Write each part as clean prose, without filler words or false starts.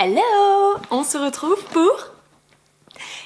Hello! On se retrouve pour...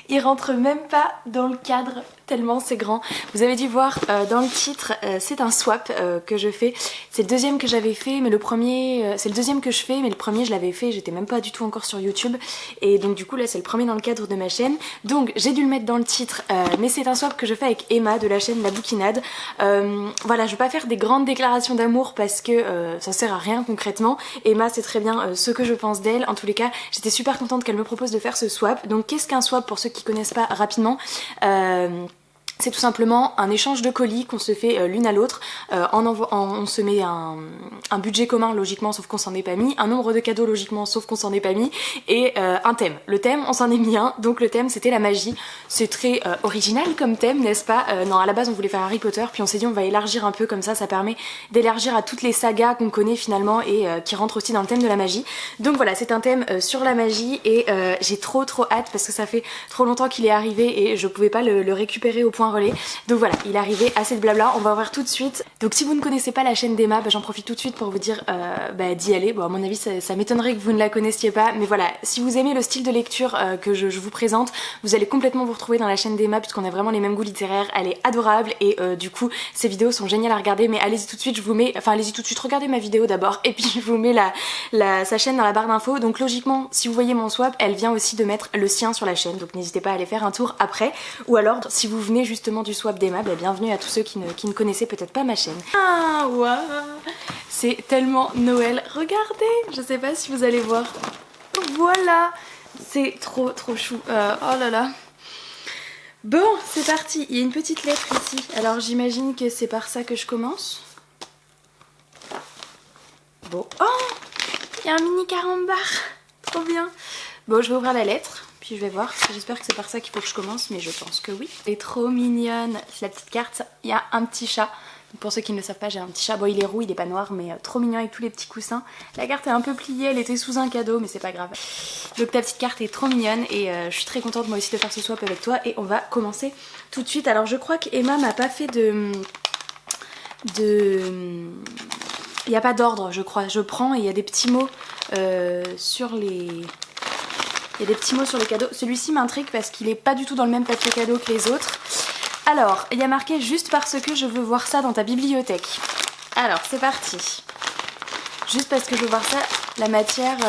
Il rentre même pas dans le cadre tellement c'est grand. Vous avez dû voir dans le titre, c'est un swap que je fais. C'est le deuxième que j'avais fait, mais le premier... c'est le deuxième que je fais, mais le premier je l'avais fait, j'étais même pas du tout encore sur YouTube. Et donc du coup là c'est le premier dans le cadre de ma chaîne. Donc j'ai dû le mettre dans le titre, mais c'est un swap que je fais avec Emma de la chaîne La Bouquinade. Voilà, je vais pas faire des grandes déclarations d'amour parce que ça sert à rien concrètement. Emma sait très bien ce que je pense d'elle. En tous les cas, j'étais super contente qu'elle me propose de faire ce swap. Donc qu'est-ce qu'un swap pour ceux qui connaissent pas rapidement? C'est tout simplement un échange de colis qu'on se fait l'une à l'autre. On se met un budget commun logiquement, sauf qu'on s'en est pas mis. Un nombre de cadeaux logiquement, sauf qu'on s'en est pas mis. Et un thème. Le thème, on s'en est mis un. Donc le thème, c'était la magie. C'est très original comme thème, n'est-ce pas? Non, à la base, on voulait faire Harry Potter. Puis on s'est dit, on va élargir un peu comme ça permet d'élargir à toutes les sagas qu'on connaît finalement et qui rentrent aussi dans le thème de la magie. Donc voilà, c'est un thème sur la magie et j'ai trop hâte parce que ça fait trop longtemps qu'il est arrivé et je pouvais pas le récupérer au point relais. Donc voilà, il est arrivé, assez de blabla, on va ouvrir tout de suite. Donc si vous ne connaissez pas la chaîne d'Emma, j'en profite tout de suite pour vous dire d'y aller. Bon, à mon avis ça m'étonnerait que vous ne la connaissiez pas, mais voilà, si vous aimez le style de lecture que je vous présente, vous allez complètement vous retrouver dans la chaîne d'Emma puisqu'on a vraiment les mêmes goûts littéraires. Elle est adorable et du coup ces vidéos sont géniales à regarder, mais allez-y tout de suite, je vous mets, enfin allez-y tout de suite, regardez ma vidéo d'abord et puis je vous mets sa chaîne dans la barre d'infos. Donc logiquement, si vous voyez mon swap, elle vient aussi de mettre le sien sur la chaîne, donc n'hésitez pas à aller faire un tour après. Ou alors, si vous venez justement du swap d'Emma, bienvenue à tous ceux qui ne connaissaient peut-être pas ma chaîne. Ah waouh, c'est tellement Noël, regardez, je sais pas si vous allez voir. Voilà, c'est trop chou, oh là là. Bon, c'est parti, il y a une petite lettre ici, alors j'imagine que c'est par ça que je commence. Bon, oh, il y a un mini carambar, trop bien. Bon, je vais ouvrir la lettre. Puis je vais voir, j'espère que c'est par ça qu'il faut que je commence, mais je pense que oui. Elle est trop mignonne, c'est la petite carte, il y a un petit chat. Pour ceux qui ne le savent pas, j'ai un petit chat, bon il est roux, il est pas noir, mais trop mignon avec tous les petits coussins. La carte est un peu pliée, elle était sous un cadeau, mais c'est pas grave. Donc ta petite carte est trop mignonne et je suis très contente moi aussi de faire ce swap avec toi. Et on va commencer tout de suite. Alors je crois que Emma m'a pas fait de... Il n'y a pas d'ordre je crois, je prends et il y a des petits mots sur les... Il y a des petits mots sur les cadeaux. Celui-ci m'intrigue parce qu'il est pas du tout dans le même papier cadeau que les autres. Alors, il y a marqué juste parce que je veux voir ça dans ta bibliothèque. Alors, c'est parti. Juste parce que je veux voir ça, la matière...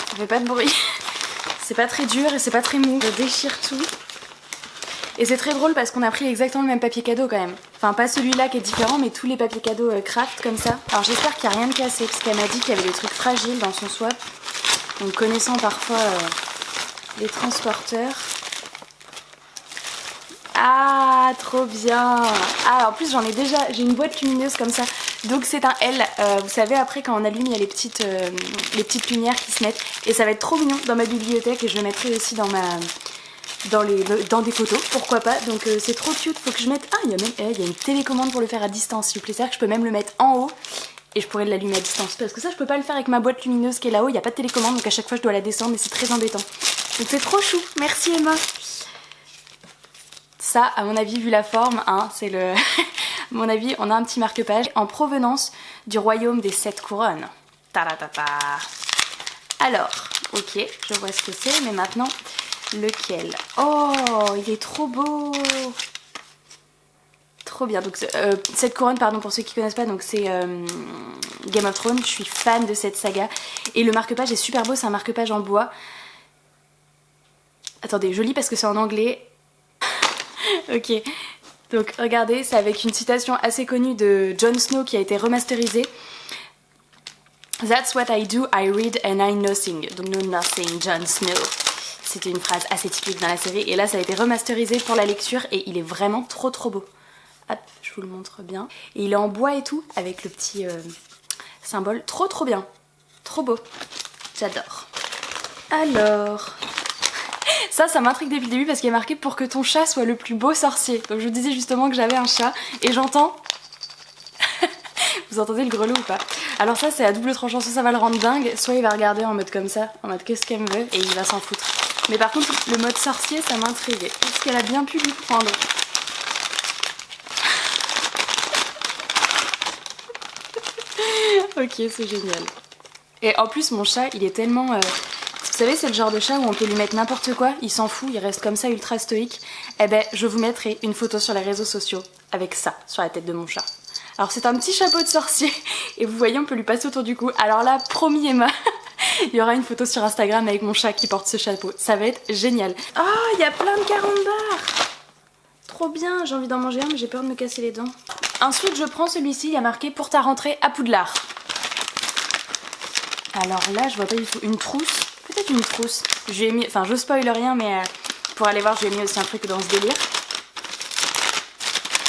Ça fait pas de bruit. C'est pas très dur et c'est pas très mou. Je déchire tout. Et c'est très drôle parce qu'on a pris exactement le même papier cadeau quand même. Enfin pas celui-là qui est différent mais tous les papiers cadeaux craft comme ça. Alors j'espère qu'il n'y a rien de cassé parce qu'elle m'a dit qu'il y avait des trucs fragiles dans son swap. Donc connaissant parfois les transporteurs. Ah trop bien. Ah en plus j'en ai déjà, j'ai une boîte lumineuse comme ça. Donc c'est un L, vous savez après quand on allume il y a les petites lumières qui se mettent. Et ça va être trop mignon dans ma bibliothèque et je le mettrai aussi dans des photos, pourquoi pas. Donc c'est trop cute, faut que je mette... Ah il y a même il y a une télécommande pour le faire à distance s'il vous plaît. C'est-à-dire que je peux même le mettre en haut et je pourrais l'allumer à distance. Parce que ça je peux pas le faire avec ma boîte lumineuse qui est là-haut, il n'y a pas de télécommande donc à chaque fois je dois la descendre et c'est très embêtant. Donc c'est trop chou, merci Emma. Ça à mon avis vu la forme, hein, c'est le... à mon avis on a un petit marque-page en provenance du royaume des 7 couronnes. Ta-da-ta-ta. Alors, ok, je vois ce que c'est, mais maintenant... Lequel? Oh, il est trop beau. Trop bien. Donc cette couronne, pardon pour ceux qui connaissent pas, donc c'est Game of Thrones. Je suis fan de cette saga. Et le marque-page est super beau, c'est un marque-page en bois. Attendez, je lis parce que c'est en anglais. Ok. Donc regardez, c'est avec une citation assez connue de Jon Snow qui a été remasterisée. That's what I do, I read and I nothing. Donc no nothing, Jon Snow. C'était une phrase assez typique dans la série et là ça a été remasterisé pour la lecture et il est vraiment trop beau. Hop, je vous le montre bien. Et il est en bois et tout avec le petit symbole. Trop bien. Trop beau. J'adore. Alors... Ça m'intrigue depuis le début parce qu'il est marqué pour que ton chat soit le plus beau sorcier. Donc je vous disais justement que j'avais un chat et j'entends... Vous entendez le grelot ou pas? Alors ça c'est à double tranchant, soit ça va le rendre dingue, soit il va regarder en mode comme ça, en mode qu'est-ce qu'elle me veut et il va s'en foutre. Mais par contre le mode sorcier ça m'intrigue. Est-ce qu'elle a bien pu lui prendre? Ok, c'est génial. Et en plus, mon chat, il est tellement... Vous savez, c'est le genre de chat où on peut lui mettre n'importe quoi, il s'en fout, il reste comme ça ultra stoïque. Eh ben, je vous mettrai une photo sur les réseaux sociaux avec ça sur la tête de mon chat. Alors c'est un petit chapeau de sorcier et vous voyez, on peut lui passer autour du cou. Alors là, promis Emma, il y aura une photo sur Instagram avec mon chat qui porte ce chapeau. Ça va être génial. Oh, il y a plein de carambars. Trop bien, j'ai envie d'en manger un mais j'ai peur de me casser les dents. Ensuite, je prends celui-ci, il y a marqué pour ta rentrée à Poudlard. Alors là, je vois pas du tout. Une trousse. Peut-être une trousse. J'ai mis, enfin, je spoil rien, mais pour aller voir, j'ai mis aussi un truc dans ce délire.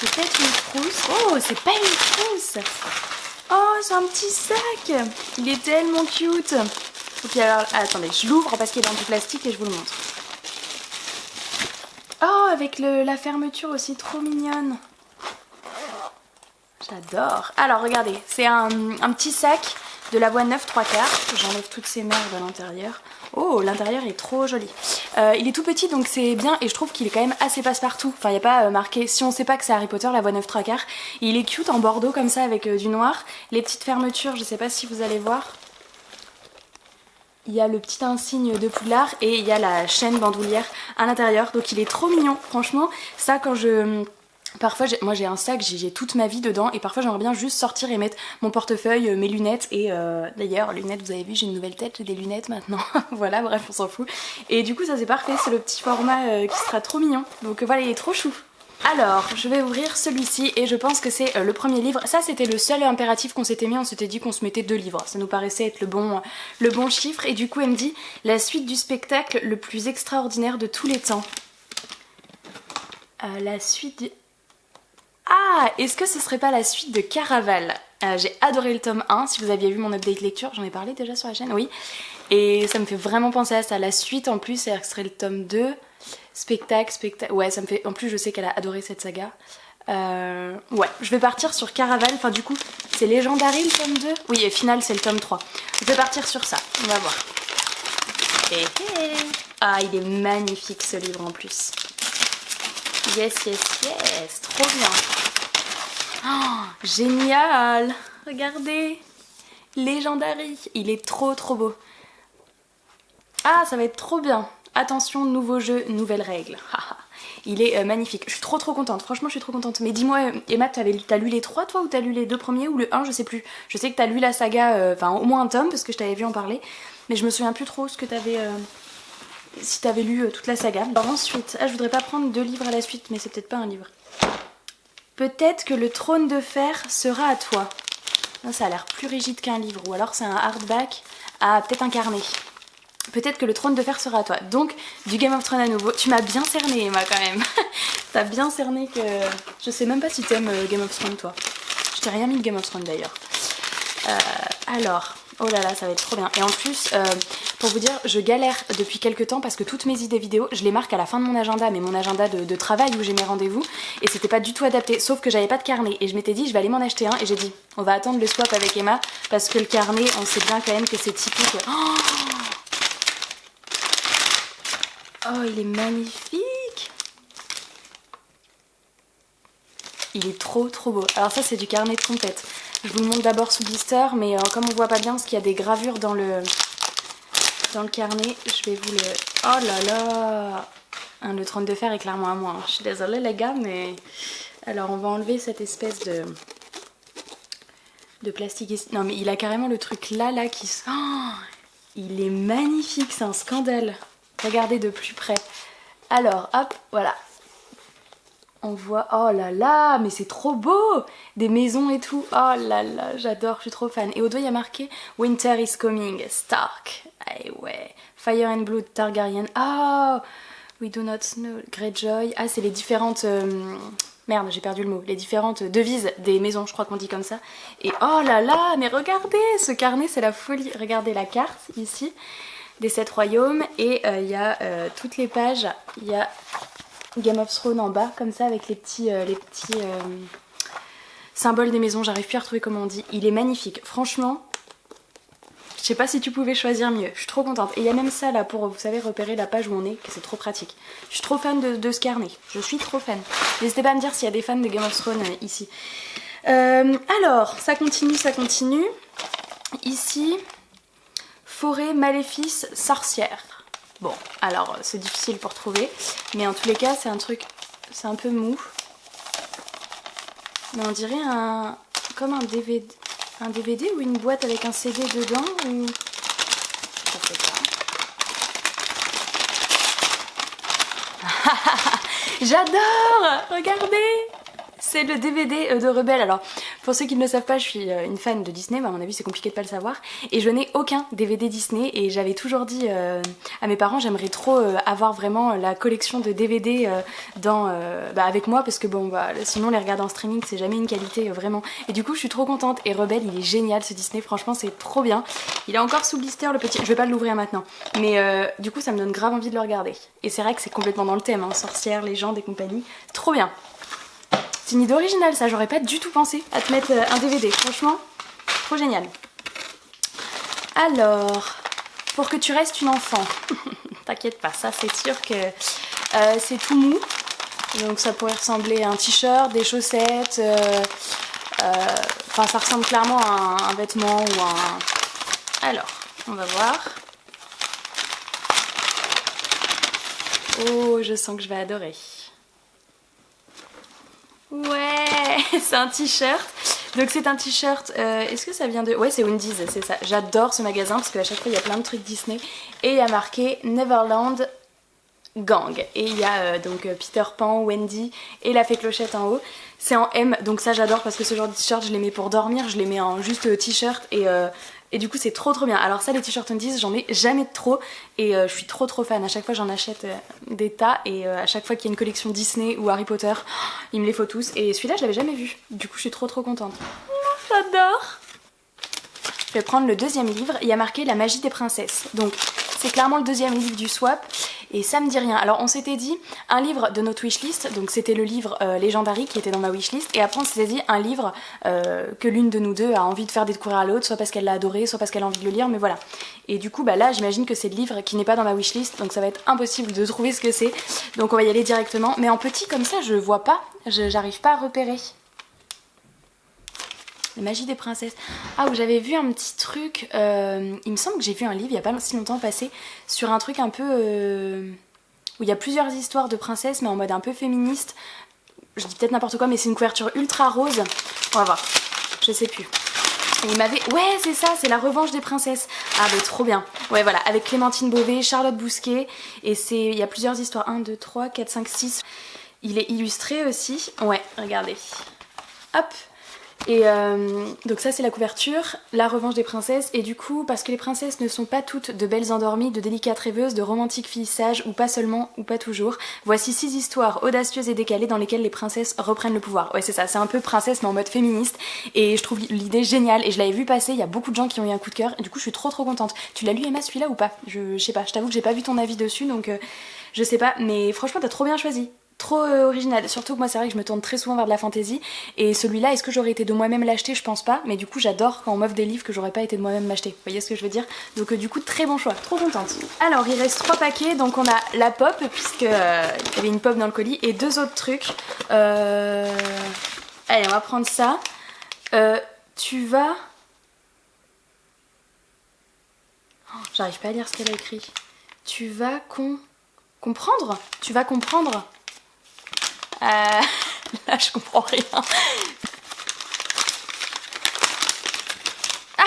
Peut-être une trousse. Oh, c'est pas une trousse. Oh, c'est un petit sac. Il est tellement cute. Et puis alors, attendez, je l'ouvre parce qu'il est dans du plastique et je vous le montre. Oh, avec la fermeture aussi, trop mignonne. J'adore. Alors, regardez, c'est un petit sac de l'Avoine 9 3/4. J'enlève toutes ces merdes à l'intérieur. Oh, l'intérieur est trop joli. Il est tout petit donc c'est bien et je trouve qu'il est quand même assez passe-partout. Enfin, il n'y a pas marqué, si on sait pas que c'est Harry Potter, l'Avoine 9 3/4. Il est cute en bordeaux comme ça avec du noir. Les petites fermetures, je sais pas si vous allez voir. Il y a le petit insigne de Poudlard et il y a la chaîne bandoulière à l'intérieur. Donc il est trop mignon. Franchement, ça quand je... Parfois, moi j'ai un sac, j'ai toute ma vie dedans et parfois j'aimerais bien juste sortir et mettre mon portefeuille, mes lunettes et d'ailleurs, lunettes, vous avez vu, j'ai une nouvelle tête, j'ai des lunettes maintenant. Voilà, bref, on s'en fout. Et du coup, ça c'est parfait, c'est le petit format qui sera trop mignon. Donc voilà, il est trop chou. Alors, je vais ouvrir celui-ci et je pense que c'est le premier livre. Ça, c'était le seul impératif qu'on s'était mis. On s'était dit qu'on se mettait 2 livres. Ça nous paraissait être le bon chiffre. Et du coup, elle me dit la suite du spectacle le plus extraordinaire de tous les temps. La suite du... Ah, est-ce que ce serait pas la suite de Caraval? J'ai adoré le tome 1. Si vous aviez vu mon update lecture, j'en ai parlé déjà sur la chaîne, oui. Et ça me fait vraiment penser à ça. La suite, en plus, ce serait le tome 2. Spectacle. Ouais, ça me fait... En plus, je sais qu'elle a adoré cette saga. Ouais, je vais partir sur Caraval. Enfin, du coup, c'est Legendary le tome 2? Oui, et final, c'est le tome 3. Je vais partir sur ça. On va voir. Ah, il est magnifique ce livre en plus. Yes, yes, yes. Trop bien. Oh, génial. Regardez. Legendary. Il est trop beau. Ah, ça va être trop bien. Attention, nouveau jeu, nouvelles règles. Il est magnifique. Je suis trop contente. Franchement, je suis trop contente. Mais dis-moi, Emma, t'as lu les 3 toi ou t'as lu les 2 premiers ou le 1, je sais plus. Je sais que t'as lu la saga, enfin au moins un tome parce que je t'avais vu en parler. Mais je me souviens plus trop ce que t'avais... si t'avais lu toute la saga. Alors ensuite, je voudrais pas prendre 2 livres à la suite, mais c'est peut-être pas un livre. Peut-être que le trône de fer sera à toi. Là, ça a l'air plus rigide qu'un livre. Ou alors c'est un hardback. Ah, peut-être un carnet. Peut-être que le trône de fer sera à toi. Donc, du Game of Thrones à nouveau. Tu m'as bien cerné, Emma, quand même. T'as bien cerné que... Je sais même pas si t'aimes Game of Thrones, toi. Je t'ai rien mis de Game of Thrones, d'ailleurs. Alors... Oh là là, ça va être trop bien. Et en plus, pour vous dire, je galère depuis quelques temps parce que toutes mes idées vidéo, je les marque à la fin de mon agenda, mais mon agenda de travail où j'ai mes rendez-vous, et c'était pas du tout adapté, sauf que j'avais pas de carnet. Et je m'étais dit, je vais aller m'en acheter un, et j'ai dit, on va attendre le swap avec Emma, parce que le carnet, on sait bien quand même que c'est typique. Oh, il est magnifique. Il est trop beau. Alors ça, c'est du carnet de trompette. Je vous le montre d'abord sous blister, mais comme on voit pas bien parce qu'il y a des gravures dans le carnet, je vais vous le... Oh là là, le trône de fer est clairement à moi. Je suis désolée les gars, mais... Alors on va enlever cette espèce de plastique ici. Non mais il a carrément le truc là qui... Oh, il est magnifique, c'est un scandale. Regardez de plus près. Alors hop, voilà. On voit, oh là là, mais c'est trop beau! Des maisons et tout, oh là là, j'adore, je suis trop fan. Et au dos, il y a marqué Winter is coming, Stark. Ah ouais, Fire and Blood, Targaryen. Oh, we do not know, Greyjoy. Ah, c'est les différentes... Merde, j'ai perdu le mot. Les différentes devises des maisons, je crois qu'on dit comme ça. Et oh là là, mais regardez, ce carnet, c'est la folie. Regardez la carte, ici, des 7 royaumes. Et il y a toutes les pages, il y a... Game of Thrones en bas, comme ça, avec les petits symboles des maisons. J'arrive plus à retrouver comment on dit. Il est magnifique. Franchement, je sais pas si tu pouvais choisir mieux. Je suis trop contente. Et il y a même ça là pour, vous savez, repérer la page où on est, que c'est trop pratique. Je suis trop fan de ce carnet. Je suis trop fan. N'hésitez pas à me dire s'il y a des fans de Game of Thrones ici. Alors, ça continue. Ici, forêt, maléfice, sorcière. Bon, alors c'est difficile pour trouver, mais en tous les cas c'est un truc, c'est un peu mou. Mais on dirait comme un DVD ou une boîte avec un CD dedans ou... Je sais pas. J'adore! Regardez! C'est le DVD de Rebelle. Alors, pour ceux qui ne le savent pas, je suis une fan de Disney, mais à mon avis c'est compliqué de pas le savoir. Et je n'ai aucun DVD Disney et j'avais toujours dit à mes parents, j'aimerais trop avoir vraiment la collection de DVD avec moi parce que bon, sinon les regarder en streaming c'est jamais une qualité vraiment. Et du coup je suis trop contente et Rebelle il est génial ce Disney, franchement c'est trop bien. Il est encore sous blister le petit, je vais pas l'ouvrir maintenant. Mais du coup ça me donne grave envie de le regarder. Et c'est vrai que c'est complètement dans le thème, hein, sorcières, légendes et compagnie. Trop bien. C'est une idée originale ça, j'aurais pas du tout pensé à te mettre un DVD, franchement, trop génial. Alors, pour que tu restes une enfant, t'inquiète pas, ça c'est sûr que c'est tout mou, donc ça pourrait ressembler à un t-shirt, des chaussettes, enfin ça ressemble clairement à un vêtement ou un... Alors, on va voir. Oh, je sens que je vais adorer. Ouais, c'est un t-shirt. Donc c'est un t-shirt, est-ce que ça vient de... Ouais, c'est Undies, c'est ça. J'adore ce magasin parce qu'à chaque fois il y a plein de trucs Disney. Et il y a marqué Neverland Gang. Et il y a donc Peter Pan, Wendy et la fée Clochette en haut. C'est en M, donc ça j'adore parce que ce genre de t-shirt je les mets pour dormir, je les mets en juste t-shirt et du coup c'est trop bien. Alors ça les t-shirts Undies j'en ai jamais trop et je suis trop fan. À chaque fois j'en achète des tas et à chaque fois qu'il y a une collection Disney ou Harry Potter, il me les faut tous. Et celui-là je l'avais jamais vu, du coup je suis trop contente. J'adore. Je vais prendre le deuxième livre, il y a marqué La magie des princesses. Donc c'est clairement le deuxième livre du swap et ça me dit rien. Alors on s'était dit un livre de notre wishlist, donc c'était le livre Legendary qui était dans ma wishlist, et après on s'était dit un livre que l'une de nous deux a envie de faire découvrir à l'autre, soit parce qu'elle l'a adoré, soit parce qu'elle a envie de le lire, mais voilà. Et du coup là j'imagine que c'est le livre qui n'est pas dans ma wishlist, donc ça va être impossible de trouver ce que c'est, donc on va y aller directement. Mais en petit comme ça je vois pas, j'arrive pas à repérer. La magie des princesses. Ah, où j'avais vu un petit truc. Il me semble que j'ai vu un livre il y a pas si longtemps passé sur un truc un peu où il y a plusieurs histoires de princesses mais en mode un peu féministe. Je dis peut-être n'importe quoi, mais c'est une couverture ultra rose. On va voir. Je sais plus. Et il m'avait... Ouais, c'est ça, c'est La Revanche des princesses. Ah, mais trop bien. Ouais, voilà, avec Clémentine Beauvais, Charlotte Bousquet. Et il y a plusieurs histoires. 1, 2, 3, 4, 5, 6. Il est illustré aussi. Ouais, regardez. Hop. Et donc ça c'est la couverture, La Revanche des princesses, et du coup parce que les princesses ne sont pas toutes de belles endormies, de délicates rêveuses, de romantiques filles sages, ou pas seulement, ou pas toujours, voici 6 histoires audacieuses et décalées dans lesquelles les princesses reprennent le pouvoir. Ouais c'est ça, c'est un peu princesse mais en mode féministe, et je trouve l'idée géniale, et je l'avais vu passer, il y a beaucoup de gens qui ont eu un coup de cœur, et du coup je suis trop contente. Tu l'as lu Emma celui-là ou pas? Je sais pas, je t'avoue que j'ai pas vu ton avis dessus, donc je sais pas, mais franchement t'as trop bien choisi. Trop original, surtout que moi c'est vrai que je me tourne très souvent vers de la fantasy et celui-là, est-ce que j'aurais été de moi-même l'acheter? Je pense pas, mais du coup j'adore quand on m'offre des livres que j'aurais pas été de moi-même m'acheter, vous voyez ce que je veux dire? Donc du coup très bon choix, trop contente. Alors il reste 3 paquets, donc on a la pop puisque il y avait une pop dans le colis et 2 autres trucs. Allez on va prendre ça. Tu vas... Oh, j'arrive pas à lire ce qu'elle a écrit. Tu vas comprendre? Tu vas comprendre? Là je comprends rien. Je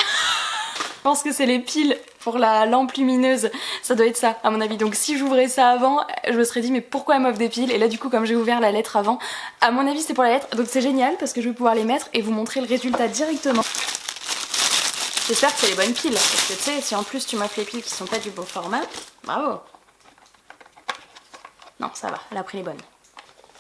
pense que c'est les piles pour la lampe lumineuse, ça doit être ça à mon avis. Donc si j'ouvrais ça avant, je me serais dit mais pourquoi elle m'offre des piles? Et là du coup comme j'ai ouvert la lettre avant, à mon avis c'est pour la lettre, donc c'est génial parce que je vais pouvoir les mettre et vous montrer le résultat directement. J'espère que c'est les bonnes piles, parce que tu sais, si en plus tu m'offres les piles qui sont pas du beau format, bravo. Non ça va, elle a pris les bonnes.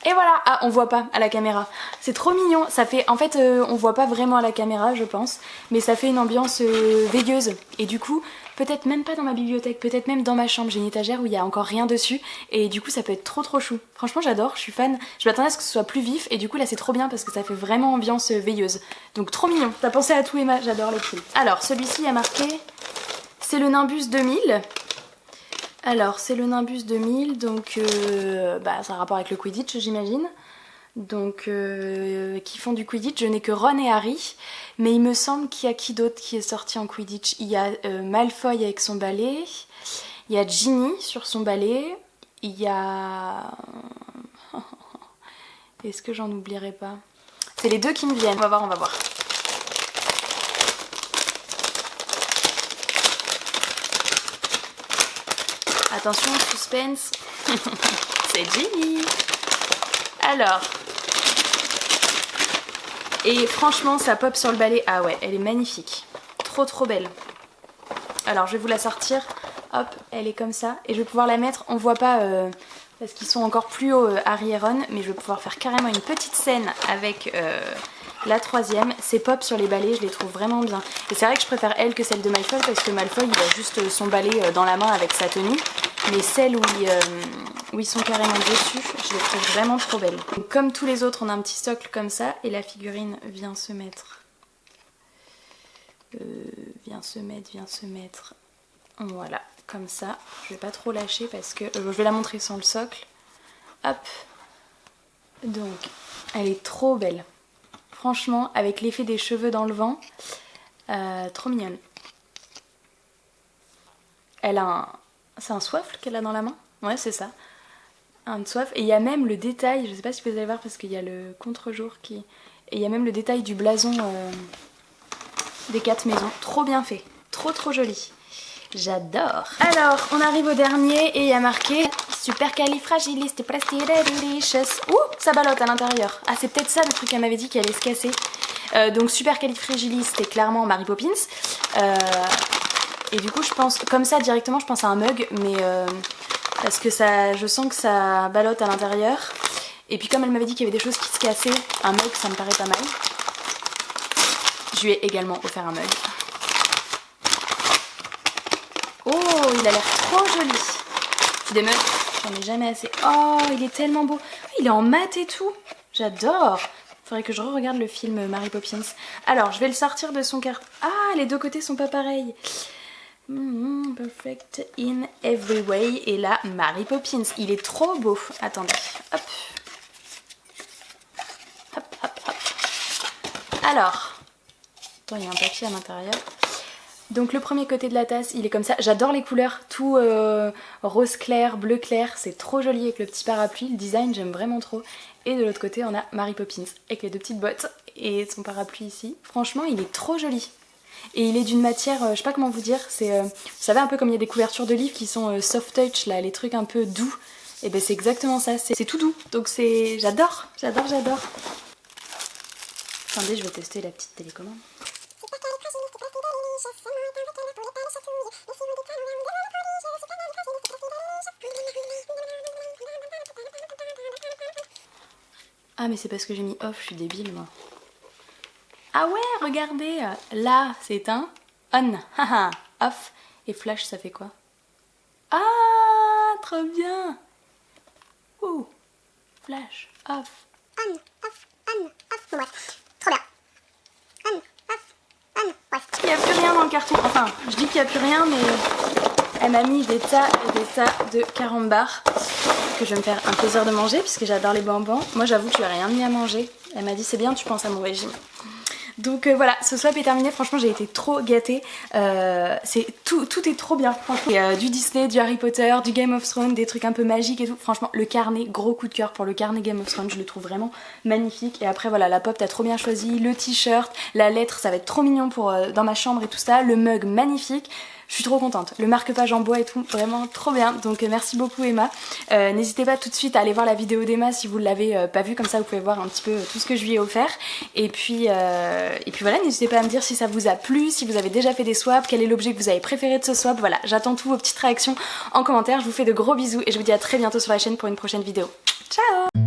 Et voilà, ah on voit pas à la caméra, c'est trop mignon, ça fait, en fait on voit pas vraiment à la caméra je pense, mais ça fait une ambiance veilleuse, et du coup peut-être même pas dans ma bibliothèque, peut-être même dans ma chambre, j'ai une étagère où il y a encore rien dessus, et du coup ça peut être trop chou, franchement j'adore, je suis fan, je m'attendais à ce que ce soit plus vif, et du coup là c'est trop bien parce que ça fait vraiment ambiance veilleuse, donc trop mignon, t'as pensé à tout Emma, j'adore les films. Alors celui-ci il y a marqué, c'est le Nimbus 2000. Alors c'est le Nimbus 2000, donc ça a rapport avec le Quidditch j'imagine. donc qui font du Quidditch. Je n'ai que Ron et Harry, mais il me semble qu'il y a qui d'autre qui est sorti en Quidditch. Il y a Malfoy avec son balai, il y a Ginny sur son balai, il y a... Est-ce que j'en oublierai pas? C'est les deux qui me viennent, on va voir, on va voir. Attention, suspense. C'est Ginny. Alors. Et franchement, ça pop sur le balai. Ah ouais, elle est magnifique. Trop trop belle. Alors, je vais vous la sortir. Hop, elle est comme ça. Et je vais pouvoir la mettre, on voit pas... parce qu'ils sont encore plus hauts, Harry et Ron. Mais je vais pouvoir faire carrément une petite scène avec... la troisième, c'est pop sur les balais, je les trouve vraiment bien. Et c'est vrai que je préfère elle que celle de Malfoy parce que Malfoy il a juste son balai dans la main avec sa tenue. Mais celles où ils sont carrément dessus, je les trouve vraiment trop belles. Donc, comme tous les autres, on a un petit socle comme ça et la figurine vient se mettre. Vient se mettre. Voilà, comme ça. Je vais pas trop lâcher parce que je vais la montrer sans le socle. Hop. Donc, elle est trop belle. Franchement, avec l'effet des cheveux dans le vent, trop mignonne. Elle a c'est un soifle qu'elle a dans la main? Ouais, c'est ça. Un soifle. Et il y a même le détail, je sais pas si vous allez voir parce qu'il y a le contre-jour qui... Et il y a même le détail du blason des 4 maisons. Trop bien fait. Trop trop joli. J'adore. Alors, on arrive au dernier et il y a marqué Supercalifragilisticexpialidocious. Ouh, ça ballotte à l'intérieur. Ah, c'est peut-être ça le truc qu'elle m'avait dit qu'elle allait se casser. Donc Supercalifragilistic, c'est clairement Mary Poppins. Et du coup, je pense, comme ça directement, je pense à un mug, mais parce que ça, je sens que ça ballotte à l'intérieur. Et puis comme elle m'avait dit qu'il y avait des choses qui se cassaient, un mug, ça me paraît pas mal. Je lui ai également offert un mug. Oh, il a l'air trop joli. C'est des mugs, j'en ai jamais assez. Oh, il est tellement beau. Il est en mat et tout. J'adore. Faudrait que je re-regarde le film Mary Poppins. Alors, je vais le sortir de son carton. Ah, les deux côtés sont pas pareils. Perfect in every way. Et là, Mary Poppins. Il est trop beau. Attendez. Hop. Hop, hop, hop. Alors. Attends, il y a un papier à l'intérieur. Donc le premier côté de la tasse, il est comme ça. J'adore les couleurs, tout rose clair, bleu clair. C'est trop joli avec le petit parapluie. Le design, j'aime vraiment trop. Et de l'autre côté, on a Mary Poppins avec les deux petites bottes et son parapluie ici. Franchement, il est trop joli. Et il est d'une matière, je sais pas comment vous dire, c'est, vous savez, un peu comme il y a des couvertures de livres qui sont soft touch, là, les trucs un peu doux. Et ben c'est exactement ça, c'est tout doux. Donc c'est, j'adore, j'adore, j'adore. Attendez, je vais tester la petite télécommande. Ah mais c'est parce que j'ai mis off, je suis débile moi. Ah ouais, regardez, là c'est un on, haha, off, et flash ça fait quoi? Ah, trop bien. Ouh, flash, off. On, off, ouais, trop bien. On, off, ouais. Il n'y a plus rien dans le carton, enfin, je dis qu'il n'y a plus rien mais elle m'a mis des tas et des tas de carambars que je vais me faire un plaisir de manger puisque j'adore les bonbons. Moi j'avoue que je lui ai rien mis à manger. Elle m'a dit c'est bien, tu penses à mon régime. Donc voilà, ce swap est terminé, franchement j'ai été trop gâtée, tout est trop bien, franchement. Et, du Disney, du Harry Potter, du Game of Thrones, des trucs un peu magiques et tout, franchement le carnet, gros coup de cœur pour le carnet Game of Thrones, je le trouve vraiment magnifique. Et après voilà, la pop t'as trop bien choisi, le t-shirt, la lettre, ça va être trop mignon pour dans ma chambre et tout ça, le mug magnifique. Je suis trop contente, le marque-page en bois et tout, vraiment trop bien, donc merci beaucoup Emma. N'hésitez pas tout de suite à aller voir la vidéo d'Emma si vous ne l'avez pas vue, comme ça vous pouvez voir un petit peu tout ce que je lui ai offert. Et puis voilà, n'hésitez pas à me dire si ça vous a plu, si vous avez déjà fait des swaps, quel est l'objet que vous avez préféré de ce swap. Voilà, j'attends toutes vos petites réactions en commentaire, je vous fais de gros bisous et je vous dis à très bientôt sur la chaîne pour une prochaine vidéo. Ciao!